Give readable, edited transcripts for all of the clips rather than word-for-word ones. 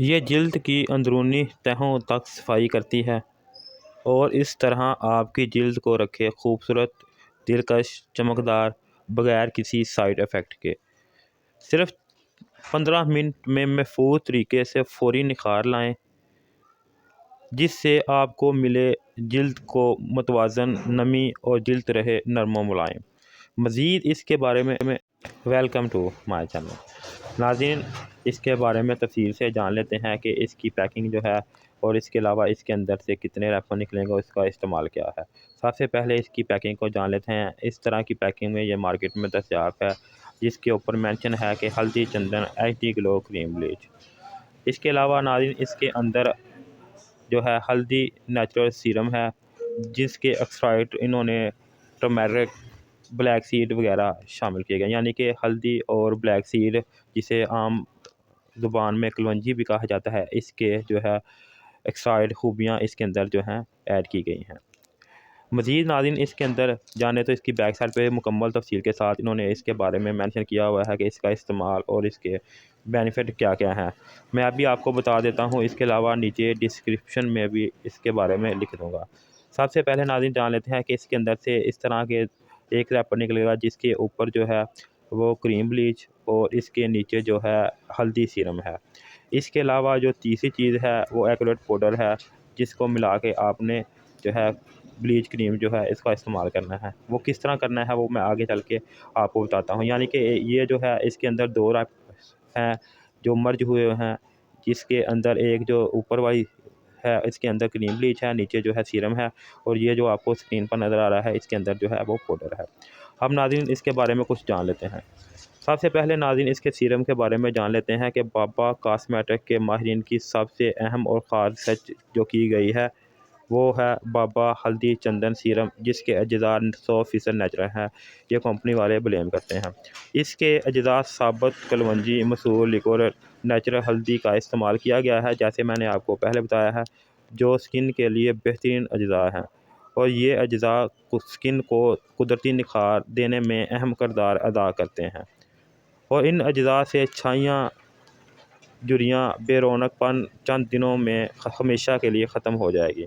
ये जिल्द की अंदरूनी तहों तक सफाई करती है और इस तरह आपकी जिल्द को रखे खूबसूरत, दिलकश, चमकदार, बगैर किसी साइड इफ़ेक्ट के। सिर्फ 15 मिनट में महफूज तरीके से फ़ौरी निखार लाएं, जिससे आपको मिले जिल्द को मुतवाज़न नमी और जिल्द रहे नरम व मुलायम। मज़ीद इसके बारे में वेलकम टू माय चैनल। नाज़रीन, इसके बारे में तफसील से जान लेते हैं कि इसकी पैकिंग जो है और इसके अलावा इसके अंदर से कितने रैपर निकलेंगे और इसका इस्तेमाल क्या है। सबसे पहले इसकी पैकिंग को जान लेते हैं। इस तरह की पैकिंग में ये मार्केट में दस्तयाब है, जिसके ऊपर मेंशन है कि हल्दी चंदन HD ग्लो क्रीम ब्लीच। इसके अलावा नाज़रीन, इसके अंदर जो है हल्दी नेचुरल सीरम है, जिसके एक्सट्रैक्ट इन्होंने टर्मेरिक, ब्लैक सीड वगैरह शामिल किए गए, यानी कि हल्दी और ब्लैक सीड, जिसे आम ज़ुबान में कलवंजी भी कहा जाता है, इसके जो है एक्सट्रैक्ट खूबियाँ इसके अंदर जो हैं ऐड की गई हैं। मज़ीद नाज़रीन, इसके अंदर जाने तो इसकी बैक साइड पे मुकम्मल तफसील के साथ इन्होंने इसके बारे में मेंशन किया हुआ है कि इसका इस्तेमाल और इसके बेनिफिट क्या क्या हैं। मैं अभी आपको बता देता हूँ, इसके अलावा नीचे डिस्क्रिप्शन में भी इसके बारे में लिख दूँगा। सबसे पहले नाज़रीन जान लेते हैं कि इसके अंदर से इस तरह के एक रैपर निकलेगा, जिसके ऊपर जो है वो क्रीम ब्लीच और इसके नीचे जो है हल्दी सीरम है। इसके अलावा जो तीसरी चीज़ है वो एक्यूरेट पाउडर है, जिसको मिला के आपने जो है ब्लीच क्रीम जो है इसका इस्तेमाल करना है। वो किस तरह करना है वो मैं आगे चल के आपको बताता हूँ। यानी कि ये जो है इसके अंदर 2 रैप हैं जो मर्ज हुए हैं, जिसके अंदर एक जो ऊपर वाली है इसके अंदर क्रीम ब्लीच है, नीचे जो है सीरम है, और ये जो आपको स्क्रीन पर नज़र आ रहा है इसके अंदर जो है वो पाउडर है। अब नाज़रीन इसके बारे में कुछ जान लेते हैं। सबसे पहले नाज़रीन इसके सीरम के बारे में जान लेते हैं कि बाबा कॉस्मेटिक के माहिरीन की सबसे अहम और ख़ास रिसर्च जो की गई है वो है बाबा हल्दी चंदन सीरम, जिसके अज्जा 100% नेचुरल हैं। ये कंपनी वाले ब्लेम करते हैं। इसके अज्जा साबुत कलवंजी, मसूर, लिकोर, नेचुरल हल्दी का इस्तेमाल किया गया है, जैसे मैंने आपको पहले बताया है, जो स्किन के लिए बेहतरीन अज्जा हैं और ये अज्जा स्किन को कुदरती निखार देने में अहम किरदार अदा करते हैं। और इन अज्जा से छाइयाँ, झुर्रियाँ, बेरौनकपन चंद दिनों में हमेशा के लिए ख़त्म हो जाएगी।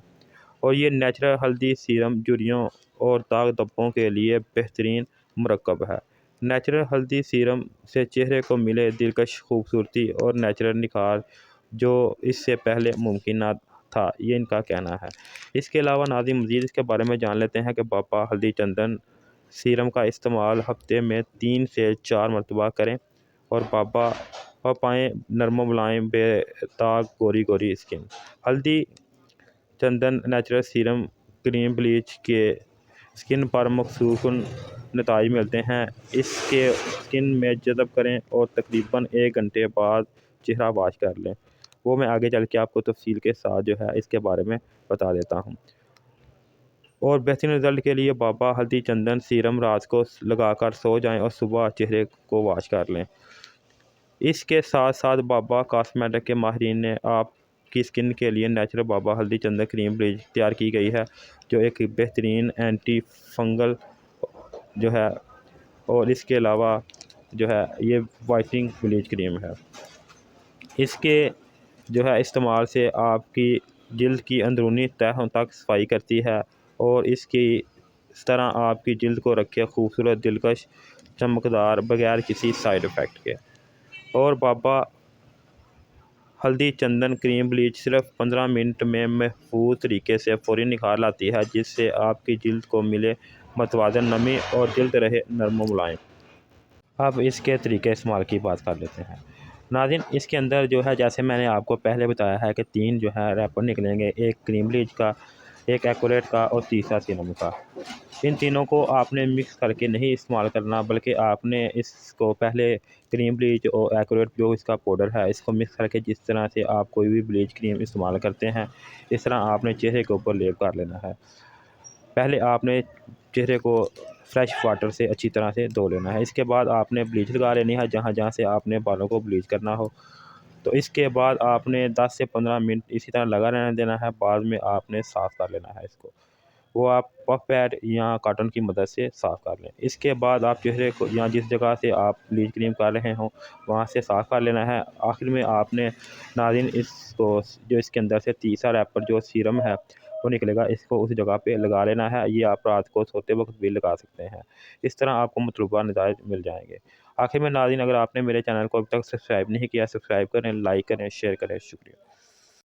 और ये नेचुरल हल्दी सीरम झुर्रियों और दाग धब्बों के लिए बेहतरीन मरकब है। नेचुरल हल्दी सीरम से चेहरे को मिले दिलकश खूबसूरती और नेचुरल निखार जो इससे पहले मुमकिन ना था, ये इनका कहना है। इसके अलावा नाज़रीन मज़ीद इसके बारे में जान लेते हैं कि बाबा हल्दी चंदन सीरम का इस्तेमाल हफ्ते में 3 से 4 मरतबा करें और बाबा और पाएँ नरम मुलायम बेदाग गोरी गोरी स्किन। हल्दी चंदन नेचुरल सीरम क्रीम ब्लीच के स्किन पर मखसूस नताइज मिलते हैं। इसके स्किन में जज़ब करें और तकरीबन 1 घंटे बाद चेहरा वाश कर लें। वो मैं आगे चल के आपको तफसील के साथ जो है इसके बारे में बता देता हूँ। और बेहतरीन रिज़ल्ट के लिए बाबा हल्दी चंदन सीरम रात को लगाकर सो जाएं और सुबह चेहरे को वाश कर लें। इसके साथ साथ बाबा कॉस्मेटिक के माहिरीन ने आपकी स्किन के लिए नेचुरल बाबा हल्दी चंदन क्रीम ब्लीच तैयार की गई है, जो एक बेहतरीन एंटी फंगल जो है, और इसके अलावा जो है ये वाइटनिंग ब्लीच क्रीम है। इसके जो है इस्तेमाल से आपकी जिल्द की अंदरूनी तहों तक सफाई करती है और इसकी इस तरह आपकी जिल्द को रखे खूबसूरत, दिलकश, चमकदार, बगैर किसी साइड इफ़ेक्ट के। और बाबा हल्दी चंदन क्रीम ब्लीच सिर्फ 15 मिनट में महफूज तरीके से फ़ौरी निखार लाती है, जिससे आपकी जिल्द को मिले मतवाज़न नमी और जिल्द रहे नरम व मुलायम। अब इसके तरीके इस्तेमाल की बात कर लेते हैं। नाज़रीन इसके अंदर जो है जैसे मैंने आपको पहले बताया है कि 3 जो है रैपर निकलेंगे, एक क्रीम ब्लीच का, एक एक्यूरेट का और तीसरा सीरम का। इन तीनों को आपने मिक्स करके नहीं इस्तेमाल करना, बल्कि आपने इसको पहले क्रीम ब्लीच और एक्यूरेट जो इसका पाउडर है इसको मिक्स करके, जिस तरह से आप कोई भी ब्लीच क्रीम इस्तेमाल करते हैं इस तरह आपने चेहरे के ऊपर लेप कर लेना है। पहले आपने चेहरे को फ्रेश वाटर से अच्छी तरह से धो लेना है। इसके बाद आपने ब्लीच लगा लेनी है जहाँ जहाँ से आपने बालों को ब्लीच करना हो। तो इसके बाद आपने 10 से 15 मिनट इसी तरह लगा रहने देना है, बाद में आपने साफ़ कर लेना है इसको। वो आप पफ पैड या कॉटन की मदद से साफ़ कर लें। इसके बाद आप चेहरे को या जिस जगह से आप ब्लीच क्रीम कर रहे हों वहाँ से साफ़ कर लेना है। आखिर में आपने नाज़रीन इसको जो इसके अंदर से तीसरा रैपर जो सीरम है वो निकलेगा, इसको उस जगह पे लगा लेना है। ये आप रात को सोते वक्त भी लगा सकते हैं। इस तरह आपको मतलूबा नताइज मिल जाएंगे। आखिर में नाज़रीन, अगर आपने मेरे चैनल को अभी तक सब्सक्राइब नहीं किया, सब्सक्राइब करें, लाइक करें, शेयर करें। शुक्रिया।